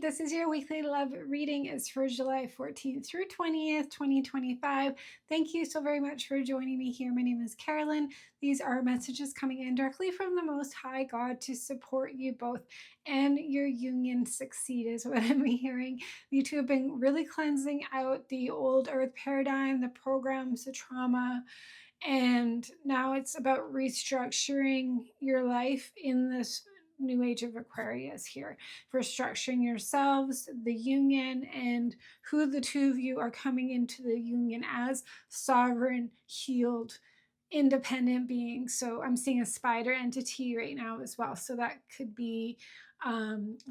This is your weekly love reading. It's for July 14th through 20th, 2025. Thank you so very much for joining me here. My name is Carolyn. These are messages coming in directly from the Most High God to support you both and your union succeed, is what I'm hearing. You two have been really cleansing out the old earth paradigm, the programs, the trauma, and now it's about restructuring your life in this new age of Aquarius here, for structuring yourselves, the union, and who the two of you are coming into the union as sovereign, healed, independent beings. So I'm seeing a spider entity right now as well. So that could be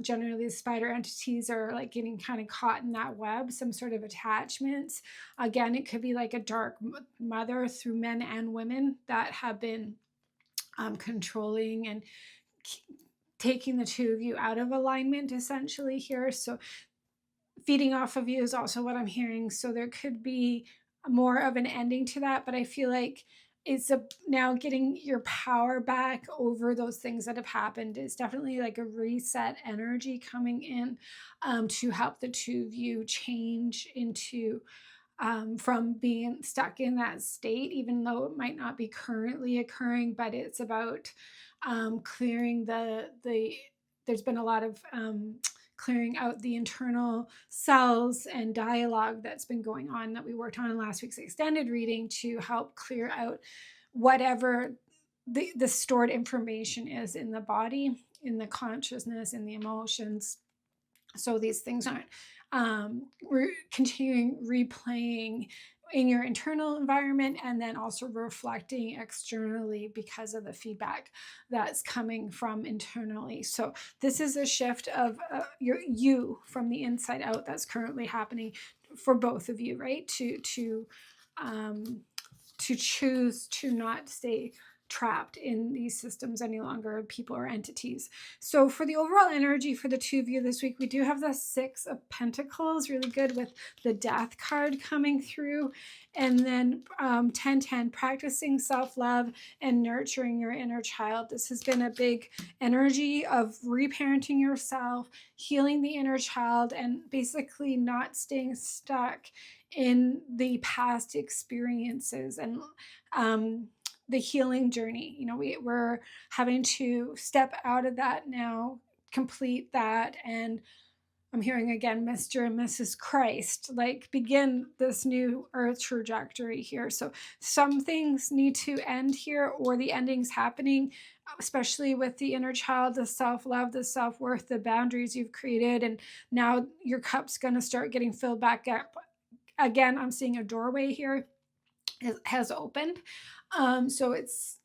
generally the spider entities are like getting kind of caught in that web, some sort of attachments. Again, it could be like a dark mother through men and women that have been controlling and taking the two of you out of alignment essentially here. So feeding off of you is also what I'm hearing. So there could be more of an ending to that, but I feel like it's now getting your power back over those things that have happened. It's definitely like a reset energy coming in to help the two of you change into from being stuck in that state, even though it might not be currently occurring, but it's about clearing there's been a lot of clearing out the internal cells and dialogue that's been going on that we worked on in last week's extended reading to help clear out whatever the stored information is in the body, in the consciousness, in the emotions. So these things aren't continuing replaying in your internal environment and then also reflecting externally because of the feedback that's coming from internally. So this is a shift of you from the inside out that's currently happening for both of you, right? To choose to not stay trapped in these systems any longer, people or entities. So for the overall energy for the two of you this week, we do have the Six of Pentacles, really good with the Death card coming through. And then 10-10, practicing self-love and nurturing your inner child. This has been a big energy of reparenting yourself, healing the inner child, and basically not staying stuck in the past experiences and the healing journey. You know, we're having to step out of that now, complete that, and I'm hearing again, Mr. and Mrs. Christ, like begin this new earth trajectory here. So some things need to end here, or the ending's happening, especially with the inner child, the self-love, the self-worth, the boundaries you've created. And now your cup's going to start getting filled back up. Again, I'm seeing a doorway here. It has opened. So it's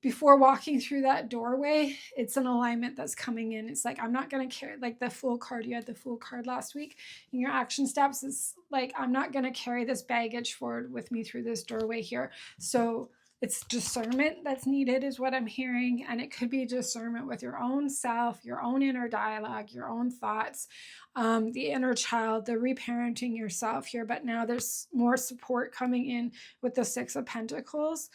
before walking through that doorway, it's an alignment that's coming in. It's like, I'm not going to carry, like the Fool card, you had the Fool card last week in your action steps. It's like, I'm not going to carry this baggage forward with me through this doorway here. So it's discernment that's needed is what I'm hearing. And it could be discernment with your own self, your own inner dialogue, your own thoughts, the inner child, the reparenting yourself here. But now there's more support coming in with the Six of Pentacles.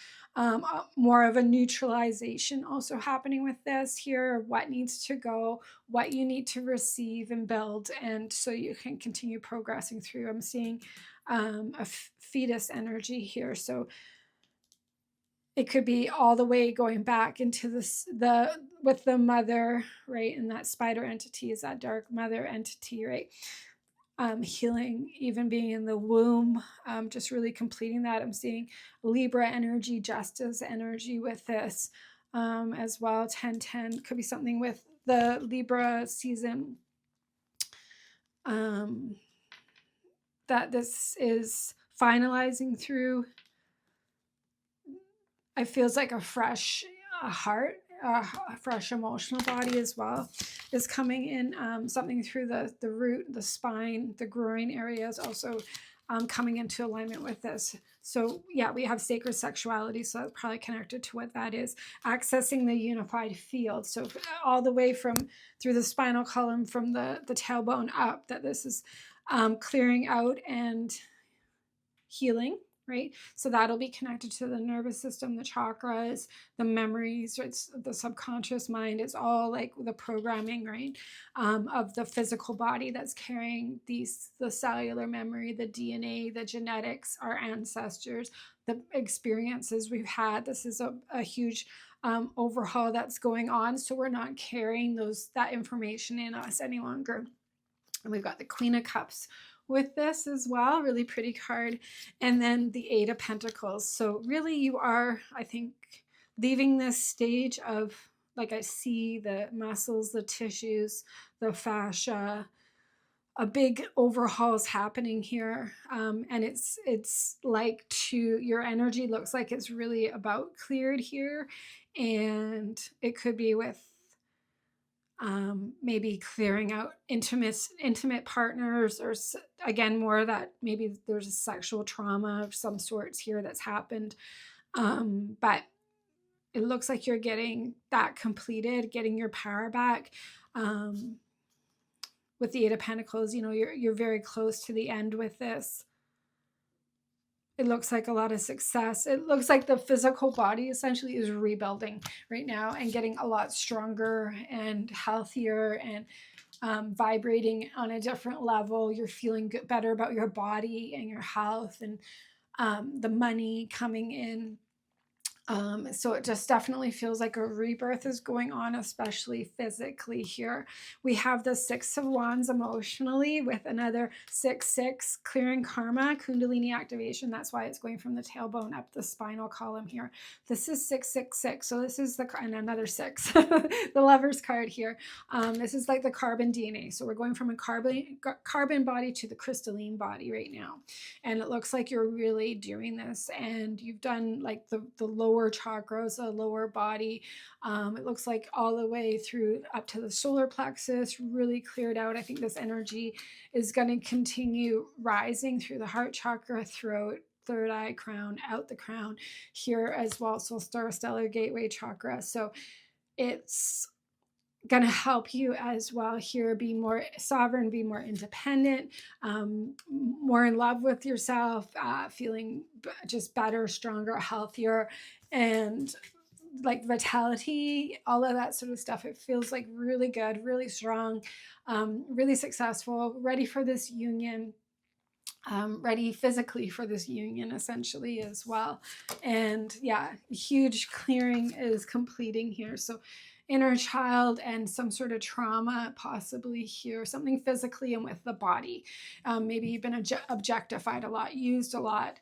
More of a neutralization also happening with this here, what needs to go, what you need to receive and build, and so you can continue progressing through. I'm seeing a fetus energy here, so it could be all the way going back into with the mother, right? And that spider entity is that dark mother entity, right? Healing, even being in the womb, just really completing that. I'm seeing Libra energy, justice energy with this as well. 10-10 could be something with the Libra season that this is finalizing through. It feels like a fresh heart, a fresh emotional body as well is coming in. Something through the root, the spine, the groin area is also coming into alignment with this. So yeah, we have sacred sexuality, so that's probably connected to what that is. Accessing the unified field. So all the way through the spinal column, from the tailbone up, that this is clearing out and healing, right? So that'll be connected to the nervous system, the chakras, the memories, it's the subconscious mind. It's all like the programming, right, of the physical body that's carrying the cellular memory, the DNA, the genetics, our ancestors, the experiences we've had. This is a huge overhaul that's going on. So we're not carrying that information in us any longer. And we've got the Queen of Cups with this as well, really pretty card. And then the Eight of Pentacles. So really you are, I think, leaving this stage of, like, I see the muscles, the tissues, the fascia, a big overhaul is happening here. And it's like your energy looks like it's really about cleared here. And it could be with maybe clearing out intimate partners, or again, more that maybe there's a sexual trauma of some sorts here that's happened. But it looks like you're getting that completed, getting your power back. With the Eight of Pentacles, you know, you're very close to the end with this. It looks like a lot of success. It looks like the physical body essentially is rebuilding right now and getting a lot stronger and healthier and vibrating on a different level. You're feeling better about your body and your health, and the money coming in. So it just definitely feels like a rebirth is going on, especially physically here. We have the Six of Wands emotionally with another 6-6, clearing karma, Kundalini activation. That's why it's going from the tailbone up the spinal column here. This is 666. So this is and another 6, the Lover's card here. This is like the carbon DNA. So we're going from a carbon body to the crystalline body right now. And it looks like you're really doing this, and you've done like the lower chakras, the lower body. It looks like all the way through up to the solar plexus, really cleared out. I think this energy is going to continue rising through the heart chakra, throat, third eye, crown, out the crown here as well. So star, stellar, gateway chakra. So it's going to help you as well here be more sovereign, be more independent, more in love with yourself, feeling just better, stronger, healthier, and like vitality, all of that sort of stuff. It feels like really good, really strong, really successful, ready for this union. Ready physically for this union essentially as well. And yeah, huge clearing is completing here. So inner child and some sort of trauma possibly here, something physically and with the body. Maybe you've been objectified a lot, used a lot,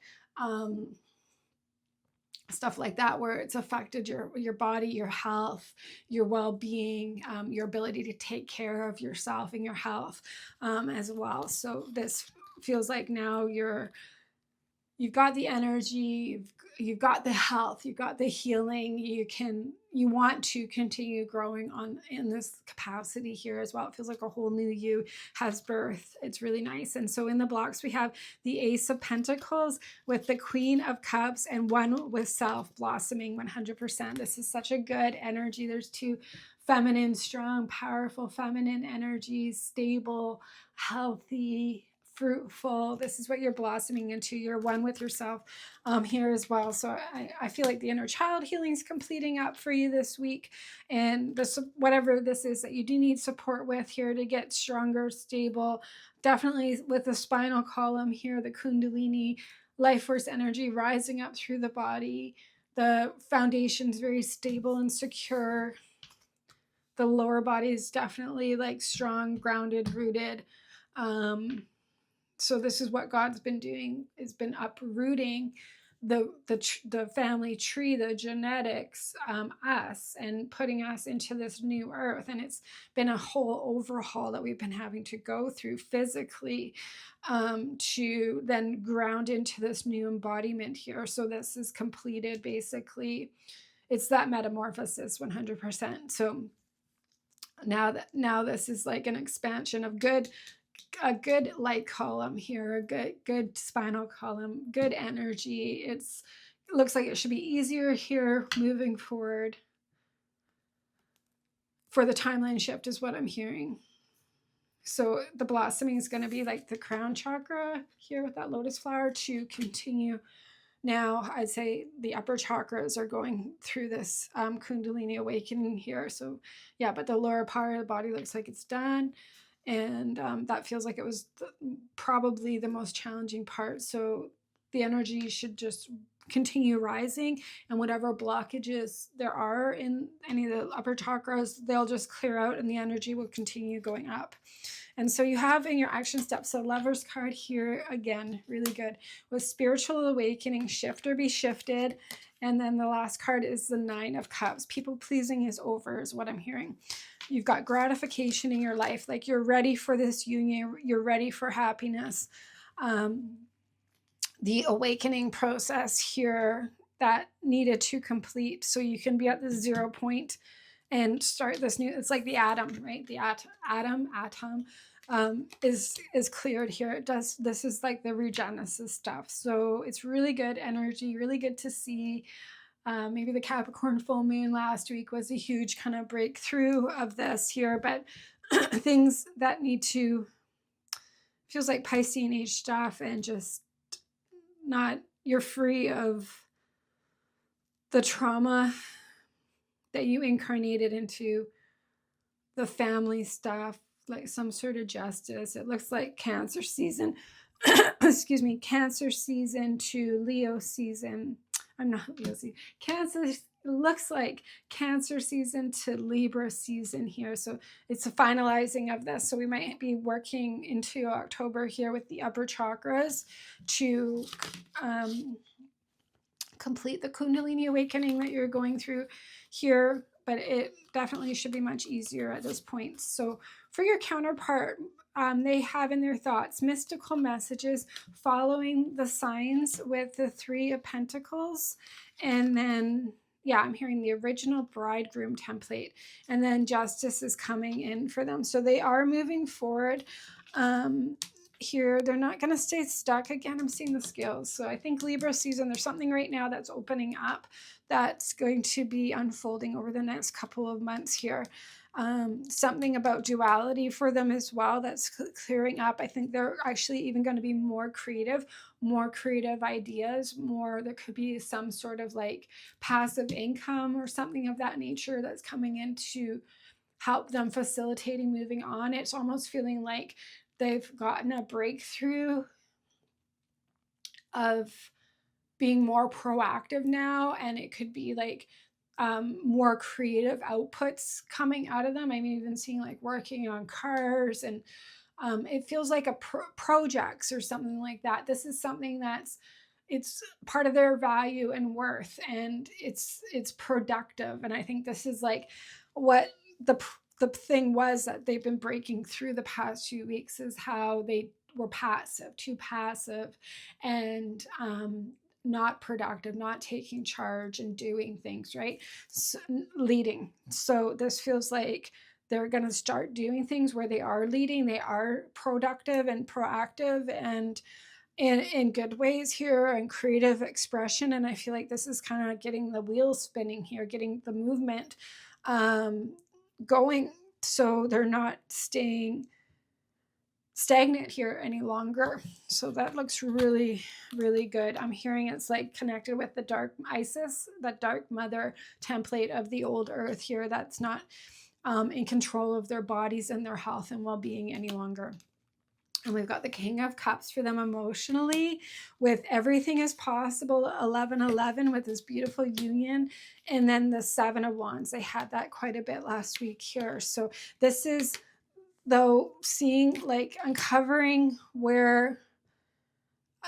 stuff like that, where it's affected your body, your health, your well-being, your ability to take care of yourself and your health as well. So this feels like now you've got the energy, you've got the health, you've got the healing. You want to continue growing in this capacity here as well. It feels like a whole new you has birth. It's really nice. And so in the blocks we have the Ace of Pentacles with the Queen of Cups and one with self blossoming 100%. This is such a good energy. There's two feminine, strong, powerful feminine energies, stable, healthy, fruitful. This is what you're blossoming into. You're one with yourself here as well. So I feel like the inner child healing is completing up for you this week. And this, whatever this is that you do need support with here to get stronger, stable, definitely with the spinal column here, the Kundalini life force energy rising up through the body. The foundation is very stable and secure. The lower body is definitely like strong, grounded, rooted. So this is what God's been doing, has been uprooting the family tree, the genetics, us, and putting us into this new earth. And it's been a whole overhaul that we've been having to go through physically to then ground into this new embodiment here. So this is completed basically. It's that metamorphosis 100%. So now this is like an expansion of a good light column here, a good spinal column, good energy. It looks like it should be easier here moving forward for the timeline shift is what I'm hearing. So the blossoming is going to be like the crown chakra here with that lotus flower to continue Now, I'd say the upper chakras are going through this Kundalini awakening here. So, yeah, but the lower part of the body looks like it's done. And that feels like it was probably the most challenging part. So, the energy should just continue rising, and whatever blockages there are in any of the upper chakras, they'll just clear out and the energy will continue going up. And so you have in your action steps, so Lover's card here, again, really good, with spiritual awakening, shift or be shifted. And then the last card is the 9 of Cups. People pleasing is over, is what I'm hearing. You've got gratification in your life, like you're ready for this union, you're ready for happiness. The awakening process here that needed to complete so you can be at the 0 point and start this new, it's like the atom, right? The atom is cleared here. It does, this is like the regenesis stuff. So it's really good energy, really good to see. Maybe the Capricorn full moon last week was a huge kind of breakthrough of this here, but things that need to, feels like Piscean age stuff, and just not, you're free of the trauma that you incarnated into the family stuff, like some sort of justice. It looks like Cancer season, excuse me, Cancer season to Leo season. I'm not Leo season. Cancer, it looks like Cancer season to Libra season here. So it's a finalizing of this. So we might be working into October here with the upper chakras to complete the Kundalini awakening that you're going through here, but it definitely should be much easier at this point. So for your counterpart, they have in their thoughts mystical messages, following the signs with the 3 of Pentacles, and then yeah, I'm hearing the original bridegroom template, and then justice is coming in for them. So they are moving forward. Here, they're not going to stay stuck. Again, I'm seeing the scales. So I think Libra season, there's something right now that's opening up that's going to be unfolding over the next couple of months here. Something about duality for them as well that's clearing up. I think they're actually even going to be more creative ideas, more, there could be some sort of like passive income or something of that nature that's coming in to help them facilitating moving on. It's almost feeling like they've gotten a breakthrough of being more proactive now, and it could be like more creative outputs coming out of them. I'm even seeing like working on cars, and it feels like a projects or something like that. This is something that's, it's part of their value and worth, and it's productive. And I think this is like what the thing was that they've been breaking through the past few weeks, is how they were too passive, and not productive, not taking charge and doing things, right? So, leading. So this feels like they're going to start doing things where they are leading, they are productive and proactive, and in good ways here, and creative expression. And I feel like this is kind of getting the wheels spinning here, getting the movement going, so they're not staying stagnant here any longer. So that looks really, really good. I'm hearing it's like connected with the dark Isis, the dark mother template of the old earth here, that's not in control of their bodies and their health and well-being any longer. And we've got the King of Cups for them emotionally, with everything is possible, 1111, with this beautiful union. And then the 7 of Wands, they had that quite a bit last week here. So this is, though, seeing like uncovering where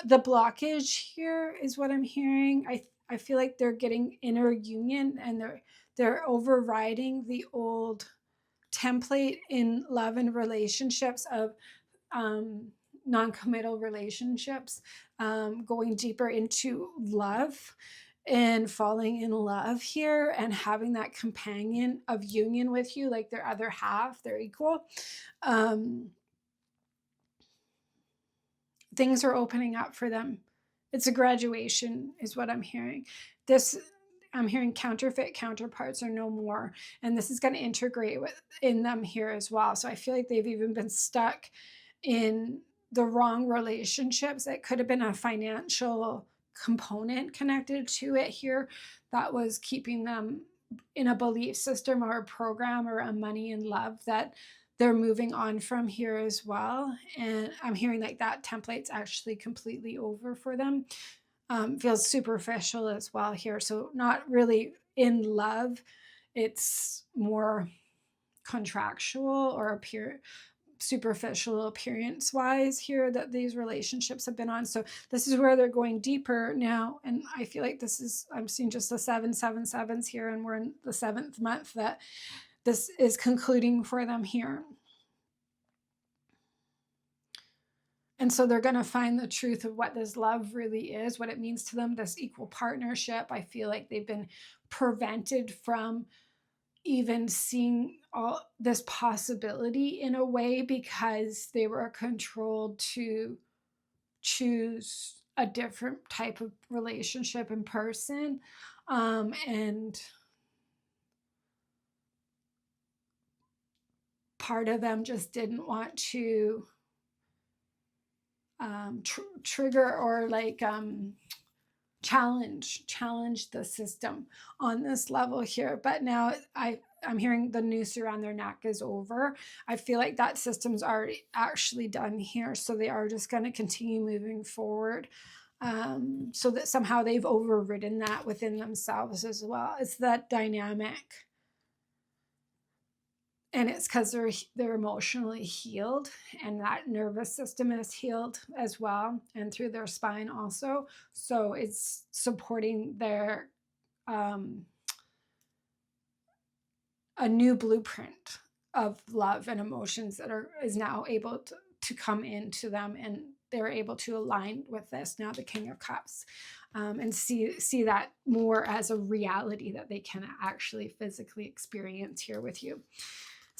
the blockage here is what I'm hearing. I feel like they're getting inner union, and they're overriding the old template in love and relationships of non-committal relationships, going deeper into love and falling in love here, and having that companion of union with you, like their other half, their equal. Things are opening up for them. It's a graduation is what I'm hearing. I'm hearing counterfeit counterparts are no more, and this is going to integrate in them here as well. So I feel like they've even been stuck in the wrong relationships. It could have been a financial component connected to it here that was keeping them in a belief system or a program or a money and love that they're moving on from here as well. And I'm hearing like that template's actually completely over for them. Feels superficial as well here. So not really in love. It's more contractual or superficial appearance wise here that these relationships have been on. So this is where they're going deeper now. And I feel like I'm seeing just the 777s here, and we're in the 7th month that this is concluding for them here. And so they're going to find the truth of what this love really is, what it means to them, this equal partnership. I feel like they've been prevented from even seeing all this possibility in a way because they were controlled to choose a different type of relationship in person. And part of them just didn't want to trigger or like challenge the system on this level here. But now I'm hearing the noose around their neck is over. I feel like that system's already actually done here. So they are just going to continue moving forward. So that somehow they've overridden that within themselves as well. It's that dynamic. And it's because they're emotionally healed, and that nervous system is healed as well, and through their spine also. So it's supporting their a new blueprint of love and emotions that is now able to come into them, and they're able to align with this now, the King of Cups, and see that more as a reality that they can actually physically experience here with you.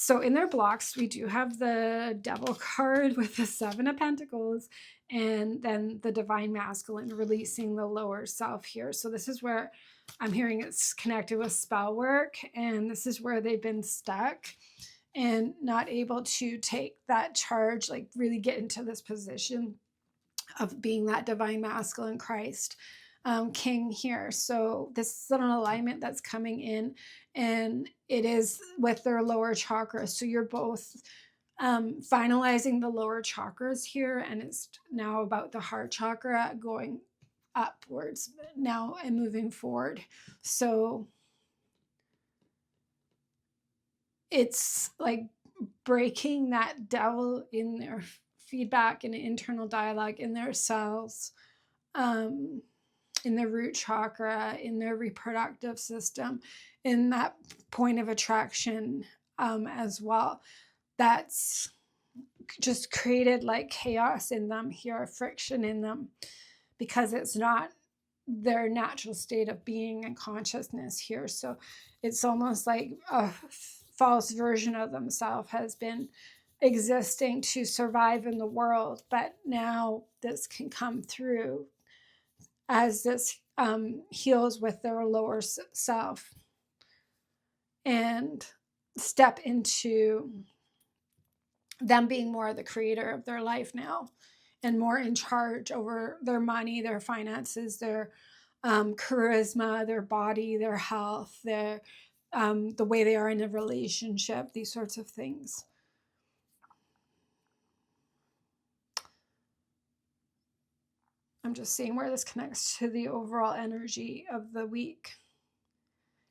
So in their blocks, we do have the Devil card with the 7 of Pentacles, and then the Divine Masculine releasing the lower self here. So this is where I'm hearing it's connected with spell work, and this is where they've been stuck and not able to take that charge, like really get into this position of being that Divine Masculine Christ King here. So this is an alignment that's coming in, and it is with their lower chakras. So you're both finalizing the lower chakras here, and it's now about the heart chakra going upwards now and moving forward. So it's like breaking that devil in their feedback and internal dialogue in their cells, in the root chakra, in their reproductive system, in that point of attraction as well. That's just created like chaos in them here, friction in them, because it's not their natural state of being and consciousness here. So it's almost like a false version of themselves has been existing to survive in the world, but now this can come through as this heals with their lower self and step into them being more the creator of their life now and more in charge over their money, their finances, their charisma, their body, their health, their the way they are in a relationship, these sorts of things. I'm just seeing where this connects to the overall energy of the week.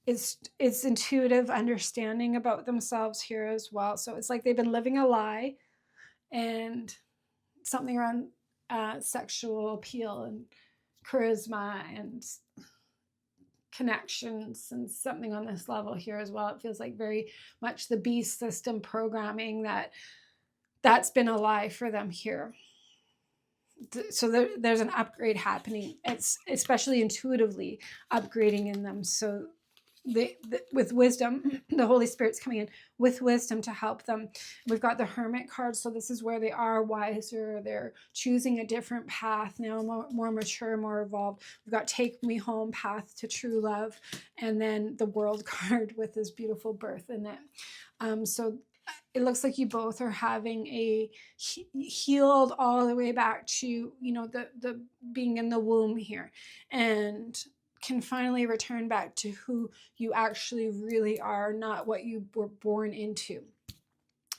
It's intuitive understanding about themselves here as well. So it's like they've been living a lie, and something around sexual appeal and charisma and connections, and something on this level here as well. It feels like very much the beast system programming that's been a lie for them here. So there's an upgrade happening. It's especially intuitively upgrading in them. So with wisdom, the Holy Spirit's coming in with wisdom to help them. We've got the Hermit card. So this is where they are wiser. They're choosing a different path now, more mature, more evolved. We've got Take Me Home, Path to True Love. And then the World card with this beautiful birth in it. So it looks like you both are having a healed all the way back to, you know, the being in the womb here, and can finally return back to who you actually really are, not what you were born into.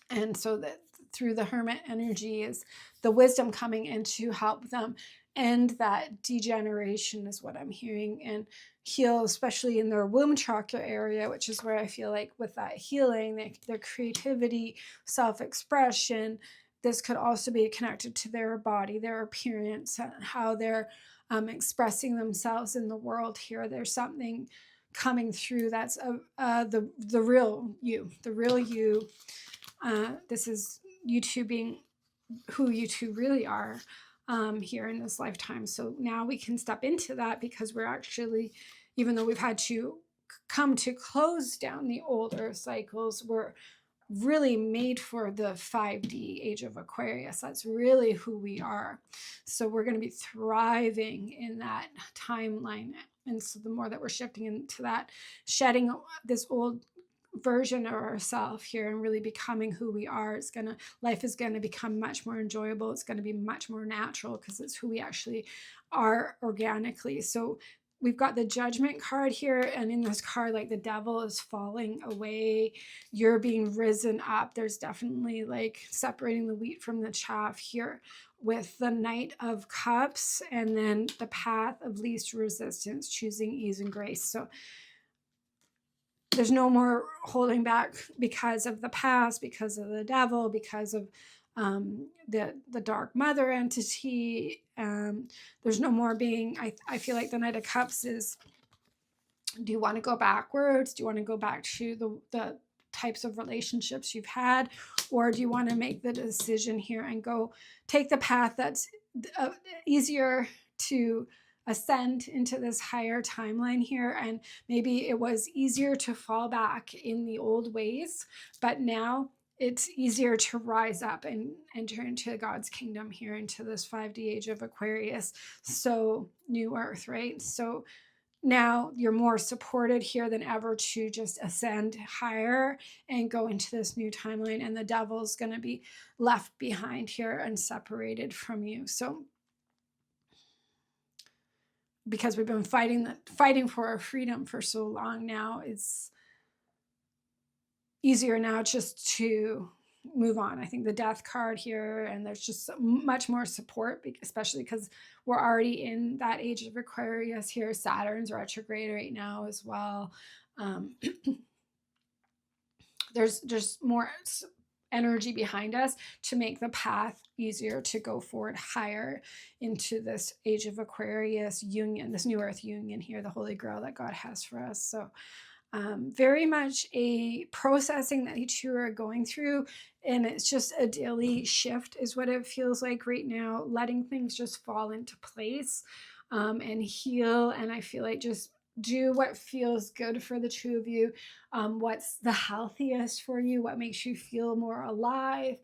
And so that through the hermit energy is the wisdom coming in to help them end that degeneration, is what I'm hearing, and heal, especially in their womb chakra area, which is where I feel like with that healing, their creativity, self-expression, this could also be connected to their body, their appearance, and how they're expressing themselves in the world here. There's something coming through that's the real you, the real you. This is you two being who you two really are here in this lifetime. So now we can step into that, because we're actually, even though we've had to come to close down the old earth cycles, we're really made for the 5D age of Aquarius. That's really who we are. So we're going to be thriving in that timeline. And so the more that we're shifting into that, shedding this old version of ourselves here and really becoming who we are, life is going to become much more enjoyable. It's going to be much more natural, because it's who we actually are organically. So we've got the Judgment card here, and in this card, like, the devil is falling away, you're being risen up. There's definitely like separating the wheat from the chaff here with the Knight of Cups, and then the path of least resistance, choosing ease and grace. So there's no more holding back because of the past, because of the devil, because of the dark mother entity. There's no more being, I feel like the Knight of Cups is, do you want to go backwards? Do you want to go back to the types of relationships you've had? Or do you want to make the decision here and go take the path that's easier to ascend into this higher timeline here? And maybe it was easier to fall back in the old ways, but now it's easier to rise up and enter into God's kingdom here, into this 5D age of Aquarius. So new earth, right? So now you're more supported here than ever to just ascend higher and go into this new timeline, and the devil's going to be left behind here and separated from you. So because we've been fighting for our freedom for so long now, it's easier now just to move on. I think the Death card here, and there's just much more support, especially because we're already in that age of Aquarius here. Saturn's retrograde right now as well. There's just more energy behind us to make the path easier to go forward higher into this age of Aquarius union, this new earth union here, the Holy Grail that God has for us. So very much a processing that you two are going through, and it's just a daily shift is what it feels like right now, letting things just fall into place and heal. And I feel like just do what feels good for the two of you, what's the healthiest for you, what makes you feel more alive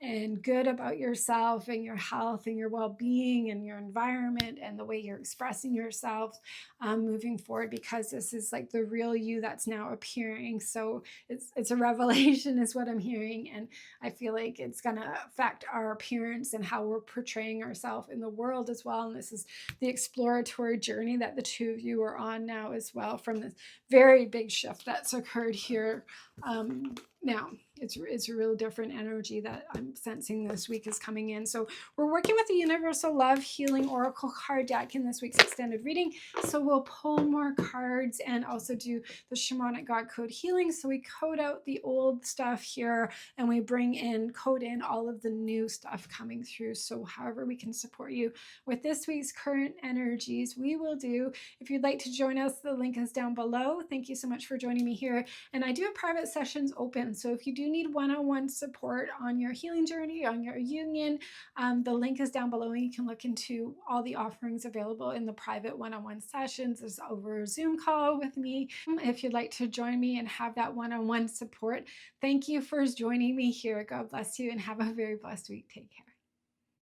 and good about yourself and your health and your well-being and your environment and the way you're expressing yourself moving forward, because this is like the real you that's now appearing. So it's a revelation is what I'm hearing, and I feel like it's going to affect our appearance and how we're portraying ourselves in the world as well. And this is the exploratory journey that the two of you are on now as well, from this very big shift that's occurred here. Now it's a real different energy that I'm sensing this week is coming in. So we're working with the Universal Love Healing Oracle card deck in this week's extended reading. So we'll pull more cards and also do the Shamanic God Code healing. So we code out the old stuff here and we code in all of the new stuff coming through. So however we can support you with this week's current energies, we will do. If you'd like to join us, the link is down below. Thank you so much for joining me here. And I do have private sessions open. So if you do need one-on-one support on your healing journey, on your union, the link is down below, and you can look into all the offerings available in the private one-on-one sessions. There's over a Zoom call with me. If you'd like to join me and have that one-on-one support, thank you for joining me here. God bless you and have a very blessed week. Take care.